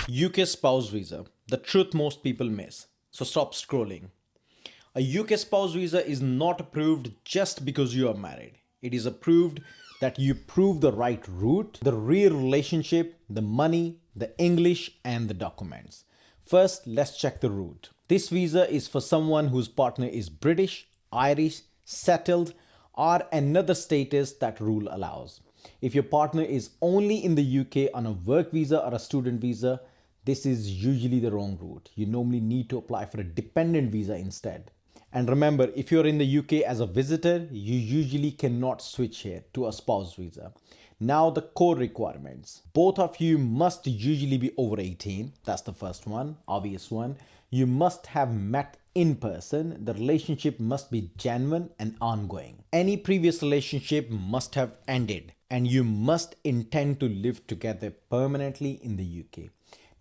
UK spouse visa, the truth most people miss. So stop scrolling. A UK spouse visa is not approved just because you are married. It is approved that you prove the right route, the real relationship, the money, the English, and the documents. First, let's check the route. This visa is for someone whose partner is British, Irish, settled, or another status that rule allows. If your partner is only in the UK on a work visa or a student visa, this is usually the wrong route. You normally need to apply for a dependent visa instead. And remember, if you're in the UK as a visitor, you usually cannot switch here to a spouse visa. Now the core requirements. Both of you must usually be over 18. That's the first one, obvious one. You must have met in person. The relationship must be genuine and ongoing. Any previous relationship must have ended, and you must intend to live together permanently in the UK.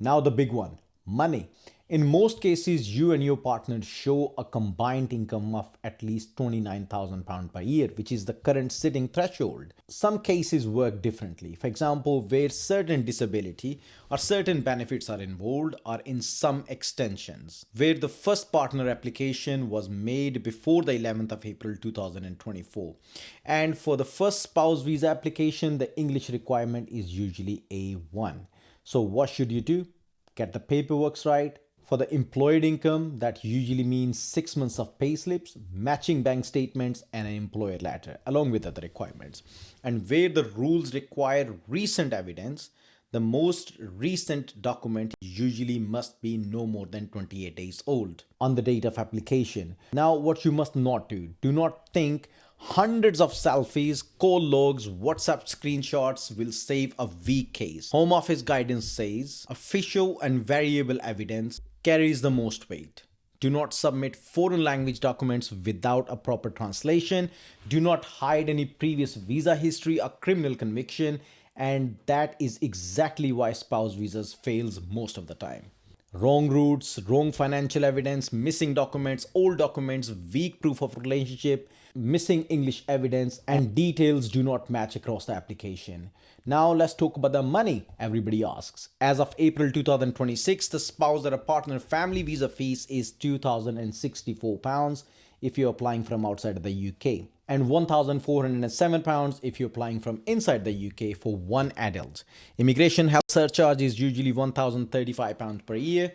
Now the big one, money. In most cases, you and your partner show a combined income of at least £29,000 per year, which is the current sitting threshold. Some cases work differently. For example, where certain disability or certain benefits are involved, or in some extensions, where the first partner application was made before the 11th of April 2024. And for the first spouse visa application, the English requirement is usually A1. So what should you do? Get the paperwork right. For the employed income, that usually means 6 months of pay slips, matching bank statements, and an employer letter, along with other requirements. And where the rules require recent evidence, the most recent document usually must be no more than 28 days old on the date of application. Now, what you must not do not think hundreds of selfies, call logs, WhatsApp screenshots will save a weak case. Home Office guidance says official and variable evidence carries the most weight. Do not submit foreign language documents without a proper translation. Do not hide any previous visa history or criminal conviction. And that is exactly why spouse visas fails most of the time. Wrong routes, wrong financial evidence, missing documents, old documents, weak proof of relationship, missing English evidence, and details do not match across the application. Now let's talk about the money everybody asks. As of April 2026, the spouse or a partner family visa fees is £2,064 if you're applying from outside of the UK, and £1,407 if you're applying from inside the UK for one adult. Immigration health surcharge is usually £1,035 per year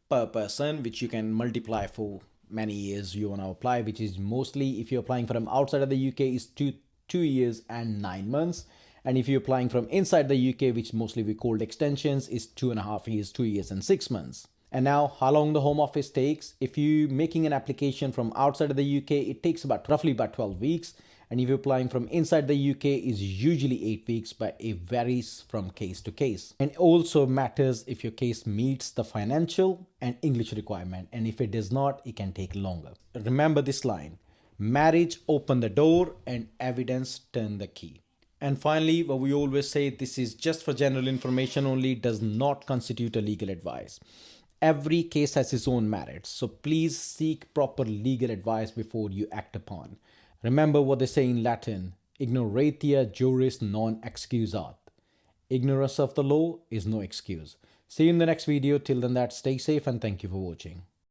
per person, which you can multiply for many years you want to apply, which is mostly, if you're applying from outside of the UK, is 2 years and 9 months. And if you're applying from inside the UK, which mostly we called extensions, is 2.5 years, 2 years and 6 months. And now how long the Home Office takes. If you're making an application from outside of the UK, it takes roughly 12 weeks. And if you're applying from inside the UK, is usually 8 weeks, but it varies from case to case. And also matters if your case meets the financial and English requirement. And if it does not, it can take longer. Remember this line: marriage open the door and evidence turn the key. And finally, what we always say, this is just for general information only, does not constitute a legal advice. Every case has its own merits, so please seek proper legal advice before you act upon. Remember what they say in Latin: ignorantia juris non excusat. Ignorance of the law is no excuse. See you in the next video. Till then, stay safe and thank you for watching.